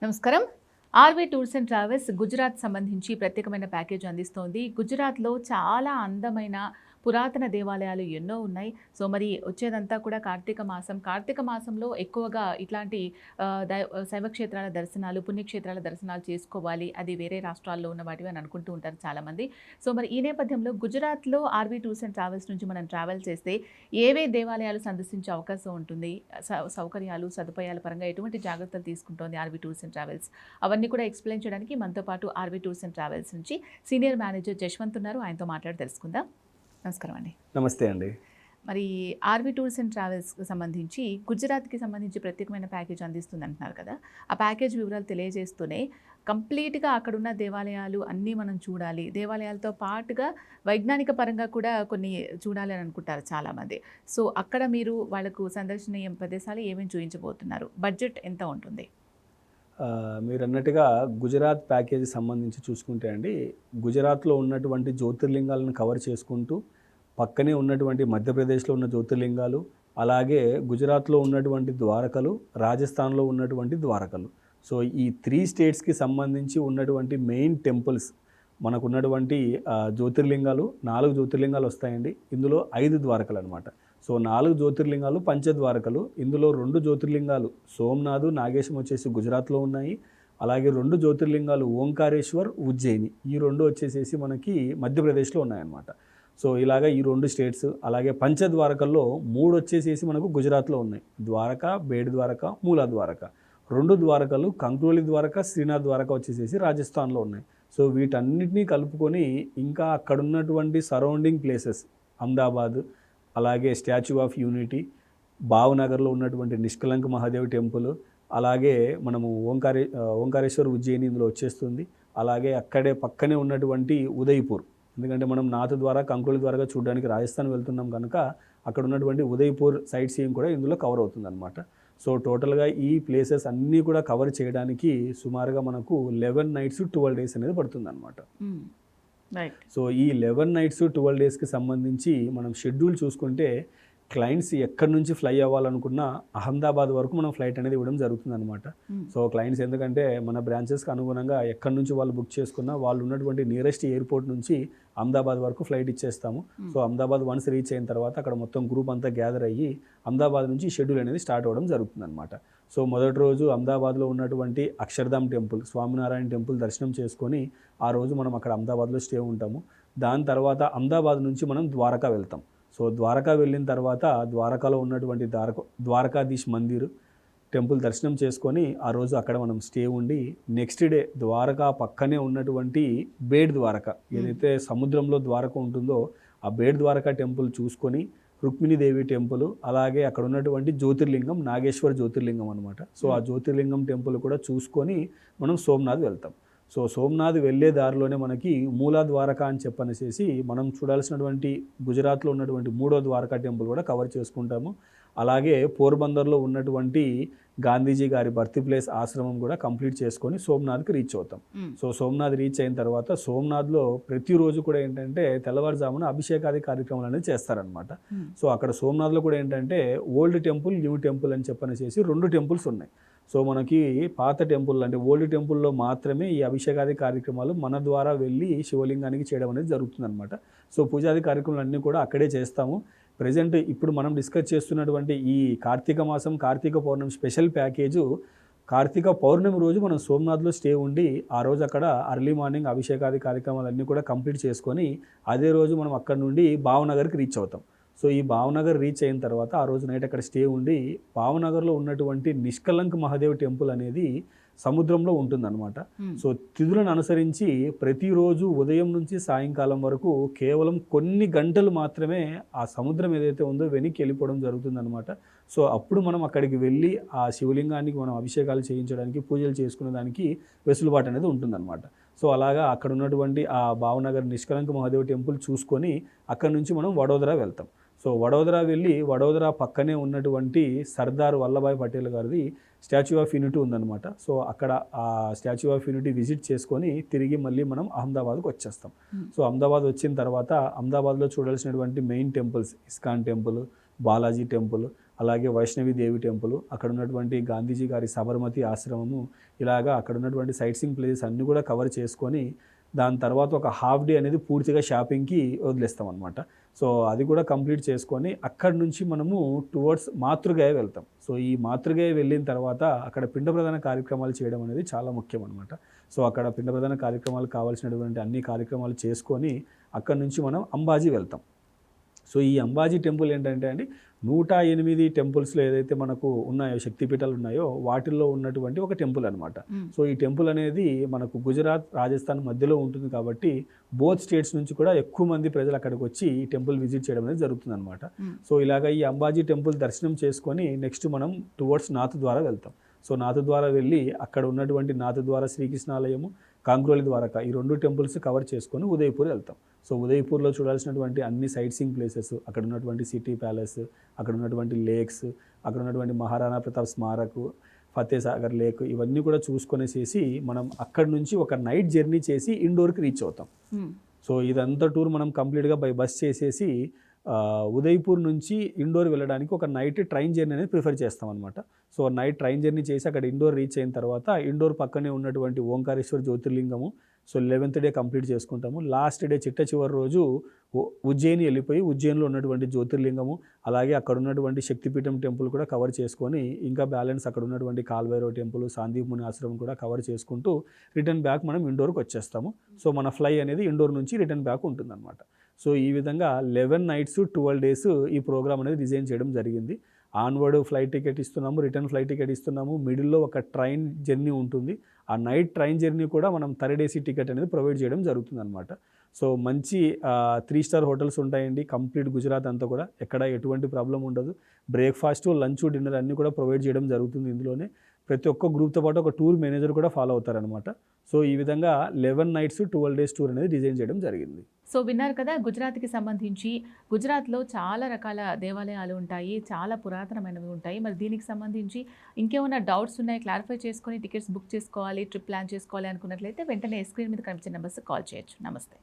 నమస్కారం. RV tours and travels Gujarat సంబంధించి ప్రత్యేకమైన ప్యాకేజ్ అందిస్తోంది. గుజరాత్‌లో చాలా అందమైన పురాతన దేవాలయాలు ఎన్నో ఉన్నాయి. సో, మరి వచ్చేదంతా కూడా కార్తీక మాసం. కార్తీక మాసంలో ఎక్కువగా ఇట్లాంటి శైవ క్షేత్రాల దర్శనాలు, పుణ్యక్షేత్రాల దర్శనాలు చేసుకోవాలి. అది వేరే రాష్ట్రాల్లో ఉన్న వాటివి అని అనుకుంటూ ఉంటారు చాలామంది. సో, మరి ఈ నేపథ్యంలో గుజరాత్‌లో ఆర్వీ టూర్స్ అండ్ ట్రావెల్స్ నుంచి మనం ట్రావెల్ చేస్తే ఏవే దేవాలయాలు సందర్శించే అవకాశం ఉంటుంది? సౌకర్యాలు, సదుపాయాల పరంగా ఎటువంటి జాగ్రత్తలు తీసుకుంటోంది ఆర్వీ టూర్స్ అండ్ ట్రావెల్స్? అవన్నీ కూడా ఎక్స్‌ప్లెయిన్ చేయడానికి మనతో పాటు ఆర్వీ టూర్స్ అండ్ ట్రావెల్స్ నుంచి సీనియర్ మేనేజర్ జశ్వంత్ ఉన్నారు. ఆయనతో మాట్లాడి తెలుసుకుందాం. నమస్కారం అండి. నమస్తే అండి. మరి ఆర్వీ టూర్స్ అండ్ ట్రావెల్స్కి సంబంధించి గుజరాత్కి సంబంధించి ప్రత్యేకమైన ప్యాకేజ్ అందిస్తుంది అంటున్నారు కదా. ఆ ప్యాకేజ్ వివరాలు తెలియజేస్తూనే కంప్లీట్గా అక్కడున్న దేవాలయాలు అన్నీ మనం చూడాలి, దేవాలయాలతో పాటుగా వైజ్ఞానిక పరంగా కూడా కొన్ని చూడాలి అని అనుకుంటారు చాలామంది. సో అక్కడ మీరు వాళ్ళకు సందర్శనీయ ప్రదేశాలు ఏమేమి చూపించబోతున్నారు? బడ్జెట్ ఎంత ఉంటుంది? మీరు అన్నట్టుగా గుజరాత్ ప్యాకేజీ సంబంధించి చూసుకుంటే అండి, గుజరాత్లో ఉన్నటువంటి జ్యోతిర్లింగాలను కవర్ చేసుకుంటూ పక్కనే ఉన్నటువంటి మధ్యప్రదేశ్లో ఉన్న జ్యోతిర్లింగాలు, అలాగే గుజరాత్లో ఉన్నటువంటి ద్వారకలు, రాజస్థాన్లో ఉన్నటువంటి ద్వారకలు. సో ఈ 3 స్టేట్స్కి సంబంధించి ఉన్నటువంటి మెయిన్ టెంపుల్స్ మనకున్నటువంటి జ్యోతిర్లింగాలు 4 జ్యోతిర్లింగాలు వస్తాయండి. ఇందులో 5 ద్వారకలు అనమాట. సో 4 జ్యోతిర్లింగాలు పంచద్వారకలు. ఇందులో 2 జ్యోతిర్లింగాలు సోమనాథ్, నాగేశం వచ్చేసి గుజరాత్లో ఉన్నాయి. అలాగే 2 జ్యోతిర్లింగాలు ఓంకారేశ్వర్, ఉజ్జయిని, ఈ 2 వచ్చేసేసి మనకి మధ్యప్రదేశ్లో ఉన్నాయన్నమాట. సో ఇలాగ ఈ 2 స్టేట్స్. అలాగే పంచద్వారకల్లో 3 వచ్చేసేసి మనకు గుజరాత్లో ఉన్నాయి. ద్వారక, బేడ్ ద్వారక, మూలా ద్వారక. 2 ద్వారకలు కంక్రోలి ద్వారక, శ్రీనాథ్ ద్వారక వచ్చేసేసి రాజస్థాన్లో ఉన్నాయి. సో వీటన్నిటినీ కలుపుకొని ఇంకా అక్కడున్నటువంటి సరౌండింగ్ ప్లేసెస్ అహ్మదాబాద్, అలాగే స్టాచ్యూ ఆఫ్ యూనిటీ, భావనగర్లో ఉన్నటువంటి నిష్కలంక మహాదేవ్ టెంపుల్, అలాగే మనము ఓంకారేశ్వర్, ఉజ్జయిని ఇందులో వచ్చేస్తుంది. అలాగే అక్కడే పక్కనే ఉన్నటువంటి ఉదయ్పూర్, ఎందుకంటే మనం నాథ్ ద్వారా కంకుల ద్వారా చూడడానికి రాజస్థాన్ వెళ్తున్నాం కనుక అక్కడ ఉన్నటువంటి ఉదయ్పూర్ సైట్ సీయింగ్ కూడా ఇందులో కవర్ అవుతుంది అనమాట. సో టోటల్గా ఈ ప్లేసెస్ అన్నీ కూడా కవర్ చేయడానికి సుమారుగా మనకు 11 nights 12 days అనేది పడుతుంది అనమాట. సో ఈ 11 nights 12 daysకి సంబంధించి మనం షెడ్యూల్ చూసుకుంటే క్లయింట్స్ ఎక్కడి నుంచి ఫ్లై అవ్వాలనుకున్నా అహ్మదాబాద్ వరకు మనం ఫ్లైట్ అనేది ఇవ్వడం జరుగుతుంది అనమాట. సో క్లయింట్స్ ఎందుకంటే మన బ్రాంచెస్కి అనుగుణంగా ఎక్కడి నుంచి వాళ్ళు బుక్ చేసుకున్నా వాళ్ళు ఉన్నటువంటి నియరెస్ట్ ఎయిర్పోర్ట్ నుంచి అహ్మదాబాద్ వరకు ఫ్లైట్ ఇచ్చేస్తాము. సో అహ్మదాబాద్ వన్స్ రీచ్ అయిన తర్వాత అక్కడ మొత్తం గ్రూప్ అంతా గ్యాదర్ అయ్యి అహ్మదాబాద్ నుంచి షెడ్యూల్ అనేది స్టార్ట్ అవ్వడం జరుగుతుంది అనమాట. సో మొదటి రోజు అహ్మదాబాద్లో ఉన్నటువంటి అక్షర్ధామ్ టెంపుల్, స్వామినారాయణ టెంపుల్ దర్శనం చేసుకొని ఆ రోజు మనం అక్కడ అహ్మదాబాద్లో స్టే ఉంటాము. దాని తర్వాత అహ్మదాబాద్ నుంచి మనం ద్వారకా వెళ్తాం. సో ద్వారకా వెళ్ళిన తర్వాత ద్వారకాలో ఉన్నటువంటి ద్వారకాధీష్ మందిర్ టెంపుల్ దర్శనం చేసుకొని ఆ రోజు అక్కడ మనం స్టే ఉండి నెక్స్ట్ డే ద్వారకా పక్కనే ఉన్నటువంటి బేడ్ ద్వారక, ఏదైతే సముద్రంలో ద్వారక ఉంటుందో ఆ బేడ్ ద్వారకా టెంపుల్ చూసుకొని రుక్మిణీదేవి టెంపుల్, అలాగే అక్కడ ఉన్నటువంటి జ్యోతిర్లింగం నాగేశ్వర్ జ్యోతిర్లింగం అనమాట. సో ఆ జ్యోతిర్లింగం టెంపుల్ కూడా చూసుకొని మనం సోమనాథ్ వెళ్తాం. సో సోమనాథ్ వెళ్ళే దారిలోనే మనకి మూలా ద్వారక అని చెప్పనేసి మనం చూడాల్సినటువంటి గుజరాత్లో ఉన్నటువంటి 3వ ద్వారకా టెంపుల్ కూడా కవర్ చేసుకుంటాము. అలాగే పోర్బందర్లో ఉన్నటువంటి గాంధీజీ గారి బర్త్ ప్లేస్ ఆశ్రమం కూడా కంప్లీట్ చేసుకొని సోమనాథ్కి రీచ్ అవుతాం. సో సోమనాథ్ రీచ్ అయిన తర్వాత సోమనాథ్లో ప్రతిరోజు కూడా ఏంటంటే తెల్లవారుజామున అభిషేకాది కార్యక్రమాలు అనేది చేస్తారనమాట. సో అక్కడ సోమనాథ్లో కూడా ఏంటంటే ఓల్డ్ టెంపుల్, న్యూ టెంపుల్ అని చెప్పనేసి 2 టెంపుల్స్ ఉన్నాయి. సో మనకి పాత టెంపుల్ అంటే ఓల్డ్ టెంపుల్లో మాత్రమే ఈ అభిషేకాది కార్యక్రమాలు మన ద్వారా వెళ్ళి శివలింగానికి చేయడం అనేది జరుగుతుంది అనమాట. సో పూజాది కార్యక్రమాలు అన్నీ కూడా అక్కడే చేస్తాము. ప్రజెంట్ ఇప్పుడు మనం డిస్కస్ చేస్తున్నటువంటి ఈ కార్తీక మాసం కార్తీక పౌర్ణమి స్పెషల్ ప్యాకేజు కార్తీక పౌర్ణమి రోజు మనం సోమనాథ్లో స్టే ఉండి ఆ రోజు అక్కడ అర్లీ మార్నింగ్ అభిషేకాది కార్యక్రమాలన్నీ కూడా కంప్లీట్ చేసుకొని అదే రోజు మనం అక్కడ నుండి భావనగర్కి రీచ్ అవుతాం. సో ఈ భావనగర్ రీచ్ అయిన తర్వాత ఆ రోజు నైట్ అక్కడ స్టే ఉండి భావనగర్లో ఉన్నటువంటి నిష్కలంక్ మహాదేవ్ టెంపుల్ అనేది సముద్రంలో ఉంటుందన్నమాట. సో తిథులను అనుసరించి ప్రతిరోజు ఉదయం నుంచి సాయంకాలం వరకు కేవలం కొన్ని గంటలు మాత్రమే ఆ సముద్రం ఏదైతే ఉందో వెనక్కి వెళ్ళిపోవడం జరుగుతుందన్నమాట. సో అప్పుడు మనం అక్కడికి వెళ్ళి ఆ శివలింగానికి మనం అభిషేకాలు చేయించడానికి, పూజలు చేసుకునే దానికి వెసులుబాటు అనేది ఉంటుందన్నమాట. సో అలాగా అక్కడ ఉన్నటువంటి ఆ భావనగర్ నిష్కలంక్ మహాదేవ్ టెంపుల్ చూసుకొని అక్కడ నుంచి మనం వడోదరా వెళ్తాం. సో వడోదరా వెళ్ళి వడోదరా పక్కనే ఉన్నటువంటి సర్దార్ వల్లభాయ్ పటేల్ గారిది స్టాచ్యూ ఆఫ్ యూనిటీ ఉందన్నమాట. సో అక్కడ ఆ స్టాచ్యూ ఆఫ్ యూనిటీ విజిట్ చేసుకొని తిరిగి మళ్ళీ మనం అహ్మదాబాద్కి వచ్చేస్తాం. సో అహ్మదాబాద్ వచ్చిన తర్వాత అహ్మదాబాద్లో చూడాల్సినటువంటి main temples ISKCON temple, Balaji temple, అలాగే వైష్ణవి దేవి టెంపుల్, అక్కడ ఉన్నటువంటి గాంధీజీ గారి సబర్మతి ఆశ్రమము, ఇలాగా అక్కడ ఉన్నటువంటి సైట్ సీయింగ్ ప్లేసెస్ అన్నీ కూడా కవర్ చేసుకొని దాని తర్వాత ఒక హాఫ్ డే అనేది పూర్తిగా షాపింగ్కి వదిలేస్తాం అనమాట. సో అది కూడా కంప్లీట్ చేసుకొని అక్కడి నుంచి మనము టువర్డ్స్ మాతృగయ వెళ్తాం. సో ఈ మాతృగయ వెళ్ళిన తర్వాత అక్కడ పిండ ప్రధాన కార్యక్రమాలు చేయడం అనేది చాలా ముఖ్యం అనమాట. సో అక్కడ పిండ ప్రధాన కార్యక్రమాలు కావాల్సినటువంటి అన్ని కార్యక్రమాలు చేసుకొని అక్కడి నుంచి మనం అంబాజీ వెళ్తాం. సో ఈ అంబాజీ టెంపుల్ ఏంటంటే అండి 108 టెంపుల్స్లో ఏదైతే మనకు ఉన్నాయో, శక్తిపీఠాలు ఉన్నాయో వాటిల్లో ఉన్నటువంటి ఒక టెంపుల్ అనమాట. సో ఈ టెంపుల్ అనేది మనకు గుజరాత్, రాజస్థాన్ మధ్యలో ఉంటుంది కాబట్టి బోత్ స్టేట్స్ నుంచి కూడా ఎక్కువ మంది ప్రజలు అక్కడికి వచ్చి ఈ టెంపుల్ విజిట్ చేయడం అనేది జరుగుతుంది అనమాట. సో ఇలాగ ఈ అంబాజీ టెంపుల్ దర్శనం చేసుకొని నెక్స్ట్ మనం టువర్డ్స్ నాథద్వార వెళ్తాం. సో నాథద్వార వెళ్ళి అక్కడ ఉన్నటువంటి నాథద్వార శ్రీకృష్ణాలయము, కాంగ్రోలి ద్వారక, ఈ 2 టెంపుల్స్ కవర్ చేసుకొని ఉదయపూర్ వెళ్తాం. సో ఉదయపూర్లో చూడాల్సినటువంటి అన్ని సైట్ సీయింగ్ ప్లేసెస్, అక్కడ ఉన్నటువంటి సిటీ ప్యాలెస్, అక్కడ ఉన్నటువంటి లేక్స్, అక్కడ ఉన్నటువంటి మహారాణా ప్రతాప్ స్మారక్, ఫతేసాగర్ లేక్, ఇవన్నీ కూడా చూసుకొనేసేసి మనం అక్కడ నుంచి ఒక నైట్ జర్నీ చేసి ఇండోర్కి రీచ్ అవుతాం. సో ఇదంతా టూర్ మనం కంప్లీట్గా బై బస్ చేసేసి ఉదయపూర్ నుంచి ఇండోర్ వెళ్ళడానికి ఒక నైట్ ట్రైన్ జర్నీ అనేది ప్రిఫర్ చేస్తాం అనమాట. సో నైట్ ట్రైన్ జర్నీ చేసి అక్కడ ఇండోర్ రీచ్ అయిన తర్వాత ఇండోర్ పక్కనే ఉన్నటువంటి ఓంకారేశ్వర్ జ్యోతిర్లింగము, సో 11th డే కంప్లీట్ చేసుకుంటాము. లాస్ట్ డే చిట్ట చివరి రోజు ఉజ్జయిని వెళ్ళిపోయి ఉజ్జయిన్లో ఉన్నటువంటి జ్యోతిర్లింగము, అలాగే అక్కడ ఉన్నటువంటి శక్తిపీఠం టెంపుల్ కూడా కవర్ చేసుకొని ఇంకా బ్యాలెన్స్ అక్కడ ఉన్నటువంటి కాల్భైరవ్ టెంపుల్, సాందీప్ ముని ఆశ్రమం కూడా కవర్ చేసుకుంటూ రిటర్న్ బ్యాక్ మనం ఇండోర్కి వచ్చేస్తాము. సో మన ఫ్లై అనేది ఇండోర్ నుంచి రిటర్న్ బ్యాక్ ఉంటుందన్నమాట. సో ఈ విధంగా 11 nights 12 days ఈ ప్రోగ్రామ్ అనేది డిజైన్ చేయడం జరిగింది. ఆన్వర్డ్ ఫ్లైట్ టికెట్ ఇస్తున్నాము, రిటర్న్ ఫ్లైట్ టికెట్ ఇస్తున్నాము, మిడిల్లో ఒక ట్రైన్ జర్నీ ఉంటుంది. ఆ నైట్ ట్రైన్ జర్నీ కూడా మనం థర్డ్ ఏసీ టికెట్ అనేది ప్రొవైడ్ చేయడం జరుగుతుంది అనమాట. సో మంచి 3 star హోటల్స్ ఉంటాయండి కంప్లీట్ గుజరాత్ అంతా కూడా, ఎక్కడ ఎటువంటి ప్రాబ్లం ఉండదు. బ్రేక్ఫాస్ట్, లంచ్, డిన్నర్ అన్నీ కూడా ప్రొవైడ్ చేయడం జరుగుతుంది ఇందులోనే. ప్రతి ఒక్క గ్రూప్తో పాటు ఒక టూర్ మేనేజర్ కూడా ఫాలో అవుతారనమాట. సో ఈ విధంగా 11 nights 12 days టూర్ అనేది డిజైన్ చేయడం జరిగింది. సో విన్నారు కదా, గుజరాత్కి సంబంధించి గుజరాత్లో చాలా రకాల దేవాలయాలు ఉంటాయి, చాలా పురాతనమైనవి ఉంటాయి. మరి దీనికి సంబంధించి ఇంకేమైనా డౌట్స్ ఉన్నాయి, క్లారిఫై చేసుకొని టికెట్స్ బుక్ చేసుకోవాలి, ట్రిప్ ప్లాన్ చేసుకోవాలి అనుకున్నట్లయితే వెంటనే స్క్రీన్ మీద కనిపించే నెంబర్స్ కాల్ చేయొచ్చు. నమస్తే.